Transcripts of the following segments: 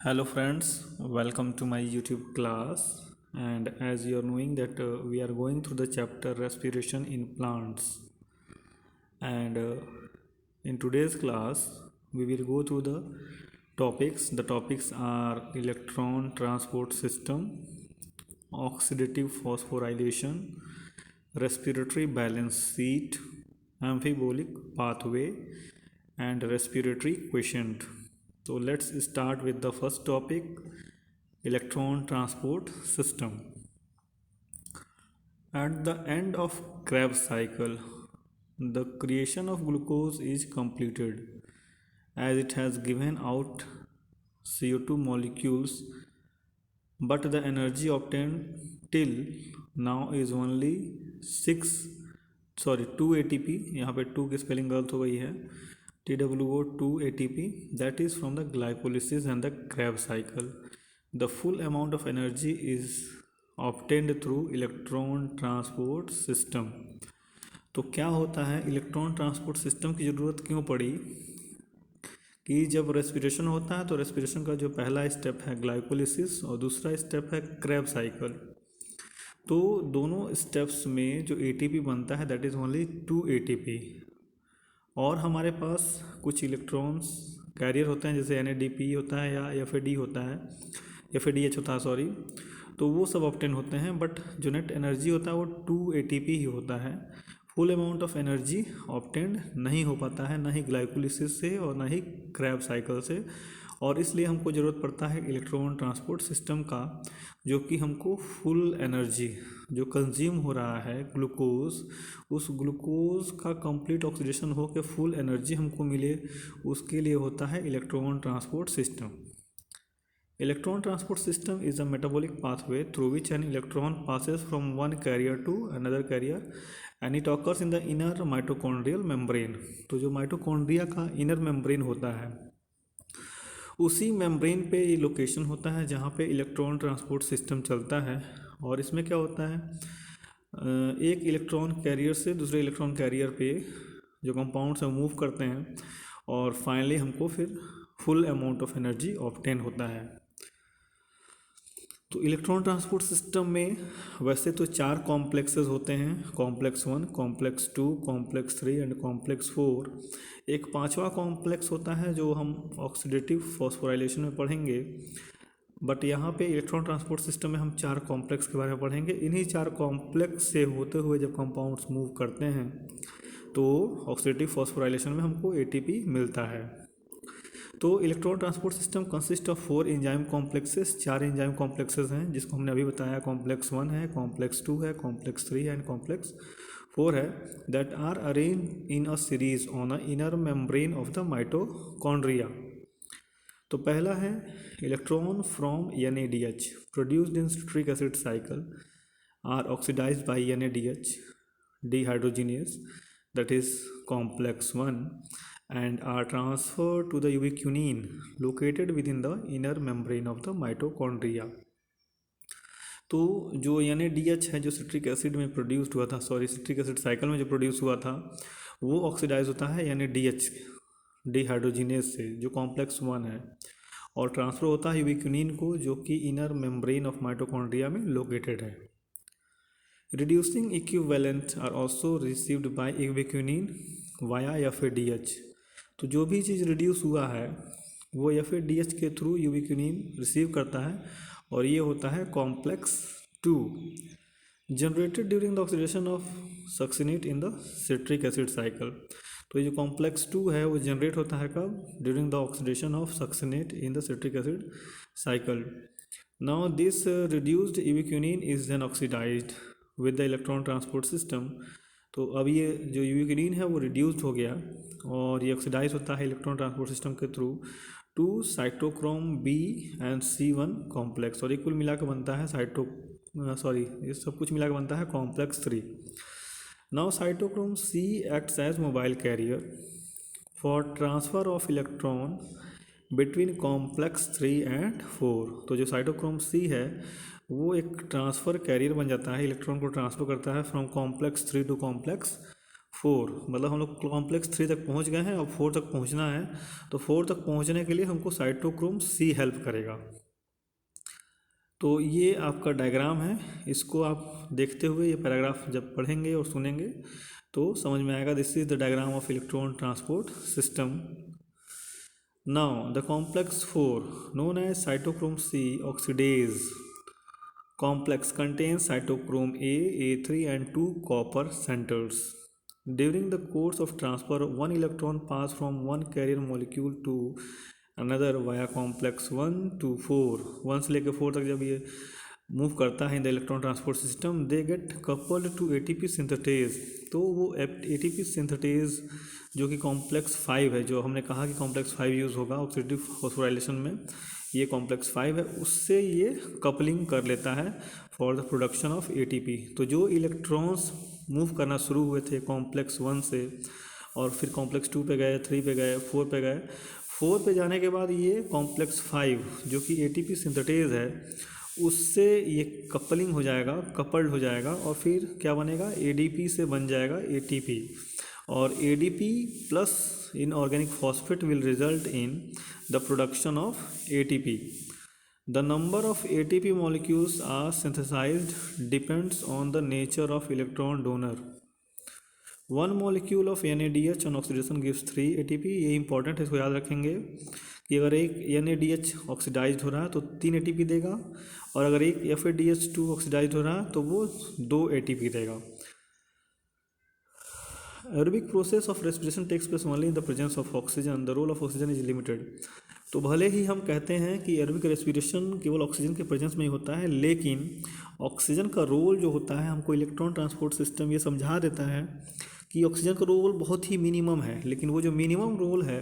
Hello friends, welcome to my YouTube class. And as you are knowing that we are going through the chapter respiration in plants. And in today's class we will go through the topics. The topics are electron transport system, oxidative phosphorylation, respiratory balance sheet, amphibolic pathway, and respiratory quotient. So let's start with the first topic, electron transport system. At the end of Krebs cycle, the creation of glucose is completed as it has given out CO2 molecules, but the energy obtained till now is only 2 ATP. यहाँ पे 2 की spelling गलत हो गई है, TWO 2 ATP, that is from the glycolysis and the Krebs cycle. The full amount of energy is obtained through electron transport system. तो क्या होता है, इलेक्ट्रॉन ट्रांसपोर्ट सिस्टम की ज़रूरत क्यों पड़ी कि जब रेस्पिरेशन होता है तो रेस्पिरेशन का जो पहला स्टेप है ग्लाइकोलिसिस और दूसरा स्टेप है क्रेब साइकिल. तो दोनों स्टेप्स में जो एटीपी बनता है दैट इज़ ओनली 2 ATP. और हमारे पास कुछ इलेक्ट्रॉन्स कैरियर होते हैं जैसे NADP होता है या FAD होता है, FADH होता है सॉरी. तो वो सब ऑब्टेन होते हैं, बट जो नेट एनर्जी होता है वो 2 ATP ही होता है. Full amount of energy obtained नहीं हो पाता है, ना ही ग्लाइकोलिसिस से और ना ही क्रैब साइकिल से. और इसलिए हमको ज़रूरत पड़ता है इलेक्ट्रॉन ट्रांसपोर्ट सिस्टम का, जो कि हमको फुल एनर्जी जो कंज्यूम हो रहा है ग्लूकोज, उस ग्लूकोज का कंप्लीट ऑक्सीडेशन हो के फुल एनर्जी हमको मिले, उसके लिए होता है electron transport system. Electron transport system is a metabolic pathway through which an electron passes from one carrier to another carrier and it occurs in the inner mitochondrial membrane. तो जो mitochondria का inner membrane होता है उसी membrane पे ये location होता है जहाँ पे इलेक्ट्रॉन ट्रांसपोर्ट सिस्टम चलता है. और इसमें क्या होता है, एक इलेक्ट्रॉन कैरियर से दूसरे इलेक्ट्रॉन कैरियर पे जो कंपाउंड्स है मूव करते हैं और फाइनली हमको फिर full amount of energy obtain होता है. तो इलेक्ट्रॉन ट्रांसपोर्ट सिस्टम में वैसे तो 4 कॉम्प्लेक्सेस होते हैं, complex 1, complex 2, complex 3 and complex 4. एक 5वां कॉम्प्लेक्स होता है जो हम ऑक्सीडेटिव फॉस्फोराइलेशन में पढ़ेंगे, बट यहाँ पे इलेक्ट्रॉन ट्रांसपोर्ट सिस्टम में हम 4 कॉम्प्लेक्स के बारे में पढ़ेंगे. इन्हीं 4 कॉम्प्लेक्स से होते हुए जब कंपाउंड्स मूव करते हैं तो ऑक्सीडेटिव फॉस्फोराइलेशन में हमको ATP मिलता है. तो electron transport system consist of 4 enzyme complexes. 4 enzyme complexes हैं जिसको हमने अभी बताया, कॉम्प्लेक्स 1 है, कॉम्प्लेक्स 2 है, कॉम्प्लेक्स 3 एंड कॉम्प्लेक्स 4 है, that are arrange in a series on a inner membrane of the mitochondria. तो पहला है electron from NADH produced in citric acid cycle are oxidized by NADH dehydrogenase, that is complex 1, and are transferred to the ubiquinone located within the inner membrane of the mitochondria. तो जो NADH है जो citric acid में produced हुआ था, citric acid cycle में जो produce हुआ था वो ऑक्सीडाइज होता है NADH डिहाइड्रोजिनेज से जो कॉम्प्लेक्स 1 है, और ट्रांसफ़र होता है यूबिक्विनिन को जो कि इनर मेम्ब्रेन ऑफ माइटोकॉन्ड्रिया में लोकेटेड है. Reducing equivalent are also received by ubiquinone via FADH. तो जो भी चीज़ रिड्यूस हुआ है वो FADH के थ्रू यूबिक्विनिन रिसीव करता है और ये होता है complex 2, generated during the oxidation of succinate in the citric acid cycle. तो ये जो कॉम्प्लेक्स 2 है वो जनरेट होता है कब, during the oxidation of succinate in the citric acid cycle. Now this reduced ubiquinone is then oxidised with the electron transport system. तो अब ये जो यूबिक्विनिन है वो रिड्यूस्ड हो गया और ये ऑक्सीडाइज होता है इलेक्ट्रॉन ट्रांसपोर्ट सिस्टम के through to cytochrome B and C1 complex, और ये कुल मिला के बनता है ये सब कुछ मिला के बनता है complex 3. Now cytochrome C acts as mobile carrier for transfer of electron between complex 3 and 4. तो जो साइटोक्रोम C है वो एक ट्रांसफ़र कैरियर बन जाता है, इलेक्ट्रॉन को ट्रांसफ़र करता है फ्रॉम कॉम्प्लेक्स 3 टू कॉम्प्लेक्स 4, मतलब हम लोग कॉम्प्लेक्स 3 तक पहुंच गए हैं, अब 4 तक पहुंचना है। तो 4 तक पहुंचने के लिए हमको साइटोक्रोम C हेल्प करेगा। तो ये आपका डायग्राम है, इसको आप देखते हुए ये पैराग्राफ जब पढ़ेंगे और सुनेंगे तो समझ में आएगा। This is the diagram of electron transport system. Now the complex 4 known as cytochrome C oxidase complex contains cytochrome A3 and 2 copper centers. During the course of transfer, one electron passes from one carrier molecule to another via complex 1 to 4. 1 से लेकर 4 तक जब ये move करता है in the electron transport system, they get coupled to ATP synthetase. तो वो ATP synthetase जो कि कॉम्प्लेक्स 5 है, जो हमने कहा कि कॉम्प्लेक्स 5 यूज़ होगा ऑक्सीडेटिव फॉस्फोराइलेशन में, ये कॉम्प्लेक्स 5 है, उससे ये कपलिंग कर लेता है for the production of ATP। तो जो इलेक्ट्रॉन्स मूव करना शुरू हुए थे कॉम्प्लेक्स 1 से और फिर कॉम्प्लेक्स 2 पे गए, 3 पे गए, 4 पे गए, 4 पे जाने के बाद ये कॉम्प्लेक्स 5 जो कि ATP सिंथेटेज है उससे ये कपलिंग हो जाएगा, कपल्ड हो जाएगा और फिर क्या बनेगा, ADP से बन जाएगा ATP। और ADP plus inorganic phosphate will result in the production of ATP। The number of ATP molecules are synthesized depends on the nature of electron donor. One molecule of NADH on oxidation gives 3 ATP। ये important है, इसको याद रखेंगे कि अगर एक NADH oxidise हो रहा है तो 3 ATP देगा, और अगर एक FADH2 ऑक्सीडाइज हो रहा है तो वो 2 ATP देगा। Aerobic process of respiration takes place only in the presence of oxygen. The role of oxygen is limited। तो भले ही हम कहते हैं कि एरोबिक रेस्पिरेशन केवल ऑक्सीजन के प्रेजेंस में ही होता है, लेकिन ऑक्सीजन का रोल जो होता है, हमको इलेक्ट्रॉन ट्रांसपोर्ट सिस्टम ये समझा देता है कि ऑक्सीजन का रोल बहुत ही मिनिमम है, लेकिन वो जो मिनिमम रोल है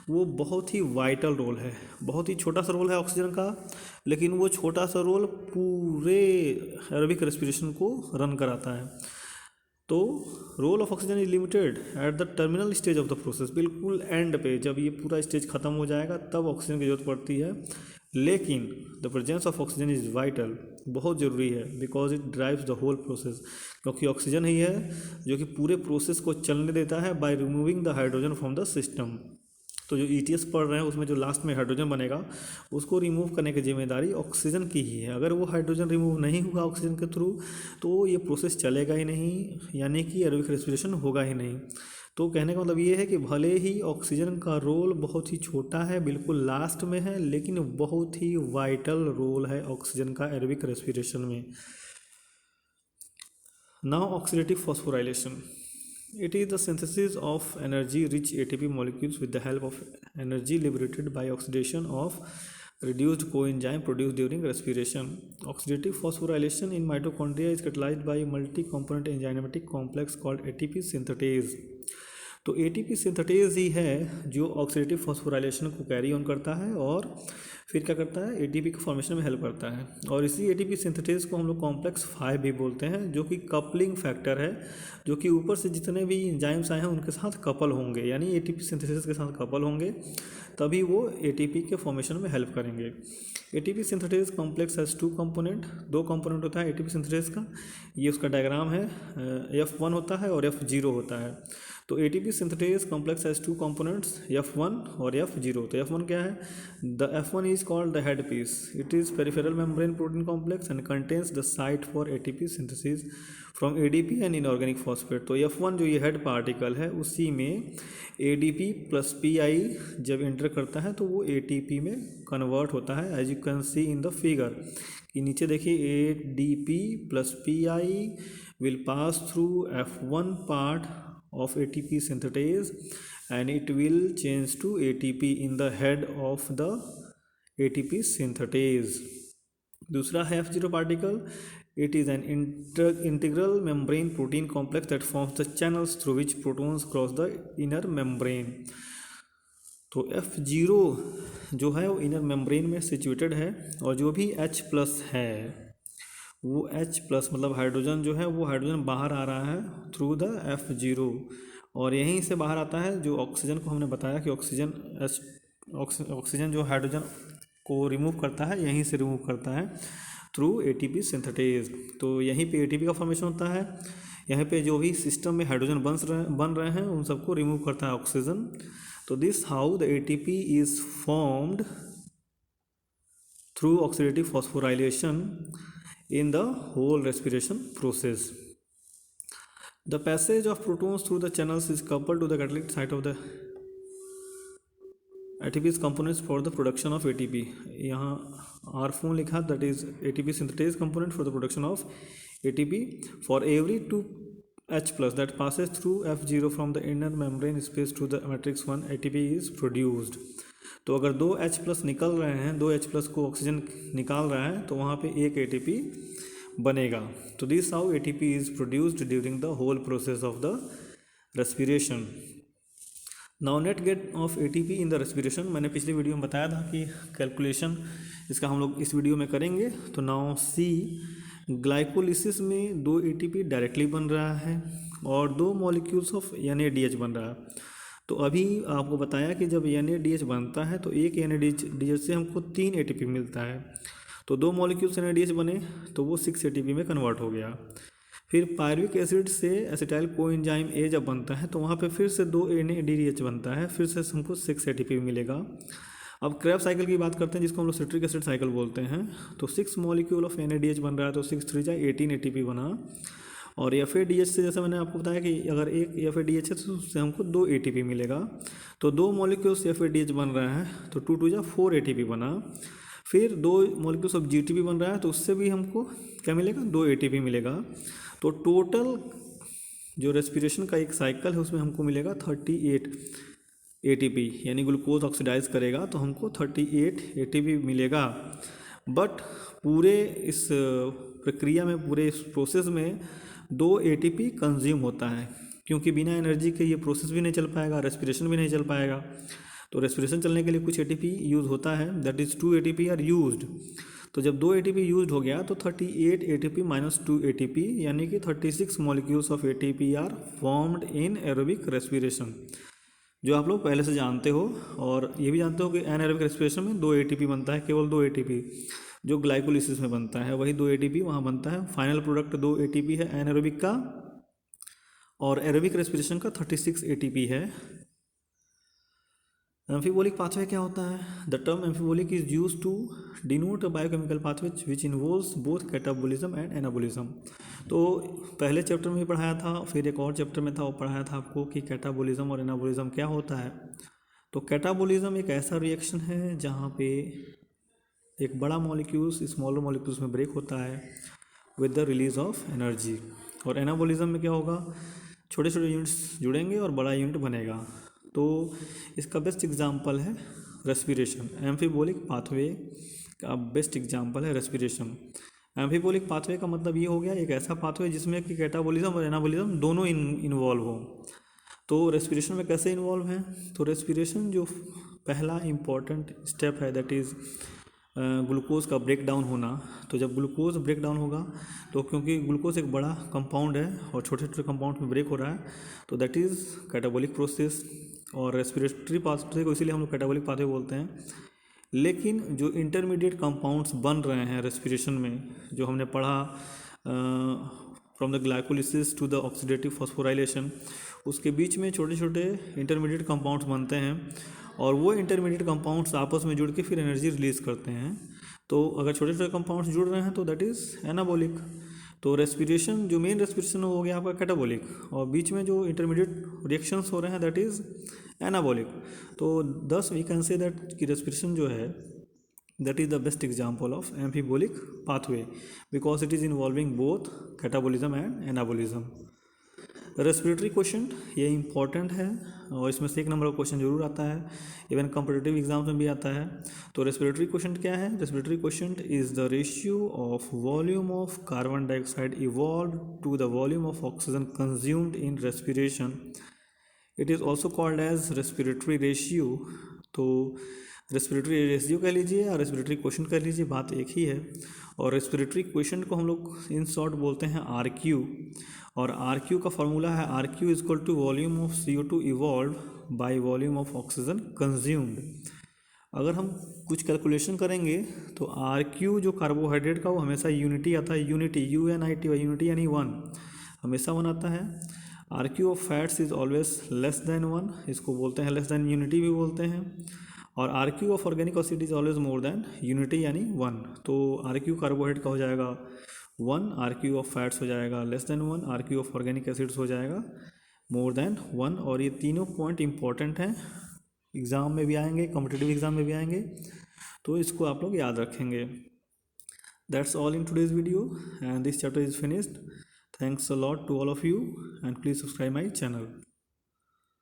वो बहुत ही वाइटल रोल है। बहुत ही छोटा सा रोल है ऑक्सीजन का, लेकिन वो छोटा सा रोल पूरे एरोबिक रेस्पिरेशन को रन कराता है। तो role of oxygen is limited at the terminal stage of the process. बिल्कुल एंड पे जब ये पूरा स्टेज खत्म हो जाएगा तब ऑक्सीजन की जरूरत पड़ती है, लेकिन the presence of oxygen is vital, बहुत ज़रूरी है, because it drives the whole process. क्योंकि ऑक्सीजन ही है जो कि पूरे प्रोसेस को चलने देता है by removing the hydrogen from the system. तो जो ETS पढ़ रहे हैं उसमें जो लास्ट में हाइड्रोजन बनेगा उसको रिमूव करने की जिम्मेदारी ऑक्सीजन की ही है। अगर वो हाइड्रोजन रिमूव नहीं होगा ऑक्सीजन के थ्रू तो ये प्रोसेस चलेगा ही नहीं, यानी कि एरोबिक रेस्पिरेशन होगा ही नहीं। तो कहने का मतलब ये है कि भले ही ऑक्सीजन का रोल बहुत ही छोटा है, बिल्कुल लास्ट में है, लेकिन बहुत ही वाइटल रोल है ऑक्सीजन का एरोबिक रेस्पिरेशन में। Now oxidative phosphorylation. It is the synthesis of energy-rich ATP molecules with the help of energy liberated by oxidation of reduced coenzyme produced during respiration. Oxidative phosphorylation in mitochondria is catalyzed by a multi-component enzymatic complex called ATP synthetase। तो ATP synthetase ही है जो oxidative phosphorylation को carry on करता है और फिर क्या करता है, ATP के फॉर्मेशन में हेल्प करता है। और इसी ATP सिंथेटेज को हम लोग कॉम्प्लेक्स 5 भी बोलते हैं, जो कि कपलिंग फैक्टर है, जो कि ऊपर से जितने भी एंजाइम्स आए हैं उनके साथ कपल होंगे, यानी ATP सिंथेसिस के साथ कपल होंगे तभी वो ATP के फॉर्मेशन में हेल्प करेंगे। ATP synthetase complex has 2 component, 2 component होता है ATP सिंथेटेज का। ये उसका डायग्राम है, F1 होता है और F0 होता है। तो ATP synthetase complex has 2 components, F1 और F0। तो F1 क्या है, the F1 is called the head piece. It is peripheral membrane protein complex and contains the site for ATP synthesis from ADP and inorganic phosphate. तो F1 जो ये head particle है उसी में ADP प्लस PI जब enter करता है तो वो ATP में कन्वर्ट होता है, as you can see in the figure कि नीचे देखिए ADP plus PI will pass through F1 part of ATP synthetase and it will change to ATP in the head of the ATP synthetase। दूसरा है F0 particle। It is an integral membrane protein complex that forms the channels through which protons cross the inner membrane। तो F0 जो है वो inner membrane में situated है, और जो भी H प्लस है वो H प्लस मतलब हाइड्रोजन जो है वो हाइड्रोजन बाहर आ रहा है थ्रू द F0, और यहीं से बाहर आता है जो ऑक्सीजन को हमने बताया कि ऑक्सीजन जो हाइड्रोजन को रिमूव करता है यहीं से रिमूव करता है थ्रू ATP सिंथेटेज। तो यहीं पे ATP का फॉर्मेशन होता है। यहाँ पे जो भी सिस्टम में हाइड्रोजन बन रहे हैं उन सबको रिमूव करता है ऑक्सीजन। तो this how the ATP is formed through oxidative phosphorylation in the whole respiration process. The passage of protons through the channels is coupled to the catalytic site of the ATP's components for the production of ATP. यहाँ R4 लिखा, that is ATP synthetase component for the production of ATP. For every 2H plus that passes through F0 from the inner membrane space to the matrix 1, ATP is produced. तो अगर 2H plus निकल रहे हैं, 2H plus को oxygen निकाल रहा है तो वहाँ पे एक ATP बनेगा। तो this how ATP is produced during the whole process of the respiration. Now net gain of ATP in the respiration, मैंने पिछली वीडियो में बताया था कि कैलकुलेशन इसका हम लोग इस वीडियो में करेंगे। तो नाउ सी, ग्लाइकोलिसिस में 2 ATP डायरेक्टली बन रहा है और 2 मॉलिक्यूल्स ऑफ NADH बन रहा है। तो अभी आपको बताया कि जब NADH बनता है तो एक NADH से हमको 3 ATP मिलता है। तो 2 मॉलिक्यूल्स NADH बने तो वो 6 ATP में कन्वर्ट हो गया। फिर पायरुविक एसिड से एसिटाइल कोएंजाइम A जब बनता है तो वहाँ पे फिर से 2 NADH बनता है, फिर से हमको 6 ATP मिलेगा। अब क्रैब साइकिल की बात करते हैं जिसको हम लोग सिट्रिक एसिड साइकिल बोलते हैं। तो 6 मॉलिक्यूल ऑफ NADH बन रहा है तो 6 3 जा 18 ATP बना। और FADH से जैसे मैंने आपको बताया कि अगर एक FADH है तो उससे हमको 2 ATP मिलेगा। तो 2 मॉलिक्यूल्स FADH बन रहा है तो 2 2 जा 4 ATP बना। फिर 2 मॉलिक्यूल्स ऑफ GTP बन रहा है तो उससे भी हमको क्या मिलेगा, 2 ATP मिलेगा। तो टोटल जो रेस्पिरेशन का एक साइकिल है उसमें हमको मिलेगा 38 ATP, यानी ग्लूकोज ऑक्सीडाइज करेगा तो हमको 38 ATP मिलेगा। बट पूरे इस प्रक्रिया में, पूरे इस प्रोसेस में 2 ATP कंज्यूम होता है, क्योंकि बिना एनर्जी के ये प्रोसेस भी नहीं चल पाएगा, रेस्पिरेशन भी नहीं चल पाएगा। तो रेस्पिरेशन चलने के लिए कुछ ATP यूज़ होता है, that is 2 ATP are used. तो जब 2 ATP यूज्ड हो गया तो 38 ATP माइनस 2 ATP यानी कि 36 molecules of ATP are formed in aerobic respiration, जो आप लोग पहले से जानते हो। और ये भी जानते हो कि एनाएरोबिक रेस्पिरेशन में 2 ATP बनता है, केवल 2 ATP जो ग्लाइकोलिसिस में बनता है वही 2 ATP वहाँ बनता है। फाइनल प्रोडक्ट 2 ATP है एनाएरोबिक का, और एरोबिक रेस्पिरेशन का 36 ATP है। एम्फीबोलिक पाथवे क्या होता है? The term amphibolic is use to denote a biochemical pathway which involves both catabolism and anabolism. तो पहले चैप्टर में भी पढ़ाया था, फिर एक और चैप्टर में था वो पढ़ाया था आपको कि कैटाबोलिज्म और एनाबोलिज्म क्या होता है। तो कैटाबोलिज्म एक ऐसा रिएक्शन है जहाँ पे एक बड़ा मॉलिक्यूल्स स्मॉलर मॉलिक्यूल्स में ब्रेक होता है with the release of energy. और एनाबोलिज्म में क्या होगा, छोटे छोटे यूनिट्स जुड़ेंगे और बड़ा यूनिट बनेगा। तो इसका बेस्ट एग्जांपल है रेस्पिरेशन। एम्फीबोलिक पाथवे का बेस्ट एग्जांपल है रेस्पिरेशन। एम्फीबोलिक पाथवे का मतलब ये हो गया एक ऐसा पाथवे जिसमें कि कैटाबोलिज्म और एनाबोलिज्म दोनों इन्वॉल्व हो। तो रेस्पिरेशन में कैसे इन्वॉल्व हैं? तो रेस्पिरेशन जो पहला इम्पॉर्टेंट स्टेप है दैट इज़ ग्लूकोज का ब्रेक डाउन होना। तो जब ग्लूकोज ब्रेक डाउन होगा तो क्योंकि ग्लूकोज एक बड़ा कंपाउंड है और छोटे छोटे कंपाउंड में ब्रेक हो रहा है तो दैट इज़ कैटाबोलिक प्रोसेस। और रेस्पिरेटरी पाथवे को इसीलिए हम लोग कैटाबोलिक पाथवे बोलते हैं। लेकिन जो इंटरमीडिएट कंपाउंड्स बन रहे हैं रेस्पिरेशन में, जो हमने पढ़ा from the glycolysis to the oxidative phosphorylation, उसके बीच में छोटे छोटे इंटरमीडिएट कंपाउंड्स बनते हैं और वो इंटरमीडिएट कंपाउंड्स आपस में जुड़ के फिर एनर्जी रिलीज़ करते हैं। तो अगर छोटे छोटे कंपाउंड्स जुड़ रहे हैं तो दैट इज़ एनाबोलिक। तो रेस्पिरेशन जो मेन रेस्पिरेशन हो गया आपका कैटाबोलिक, और बीच में जो इंटरमीडिएट रिएक्शंस हो रहे हैं दैट इज़ एनाबोलिक। तो दस वी कैन से दैट कि रेस्पिरेशन जो है that is the best example of amphibolic pathway because it is involving both catabolism and anabolism. Respiratory question ये इंपॉर्टेंट है और इसमें से 1 नंबर का क्वेश्चन जरूर आता है, इवन कॉम्पिटिटिव एग्जाम्स में भी आता है। तो रेस्पिरेटरी क्वेश्चन क्या है? Respiratory question is the ratio of volume of carbon dioxide evolve to the volume of oxygen consumed in respiration. It is also called as respiratory ratio. तो respiratory ratio कह लीजिए या रेस्पिरेटरी क्वेश्चन कह लीजिए, बात एक ही है। और रेस्पिरेटरी क्वेश्चन को हम लोग इन शॉर्ट बोलते हैं RQ, और RQ का फॉर्मूला है RQ is equal to volume of CO2 evolve by volume of oxygen consumed. अगर हम कुछ कैलकुलेशन करेंगे तो RQ जो कार्बोहाइड्रेट का वो हमेशा यूनिटी आता है, यूनिटी UNITY, यूनिटी यानी 1। हमेशा 1 आता है। RQ of fats is always less than 1, इसको बोलते हैं लेस देन यूनिटी भी बोलते हैं। और RQ of organic acid is always more than unity यानी 1। तो RQ कार्बोहाइड्रेट का हो जाएगा 1, RQ ऑफ फैट्स हो जाएगा less than 1, RQ of organic acids हो जाएगा मोर देन 1। और ये तीनों पॉइंट इंपॉर्टेंट हैं, एग्ज़ाम में भी आएंगे, कॉम्पिटिटिव एग्ज़ाम में भी आएंगे, तो इसको आप लोग याद रखेंगे। That's all in today's video and this chapter is finished. Thanks a lot to all of you and please subscribe my channel.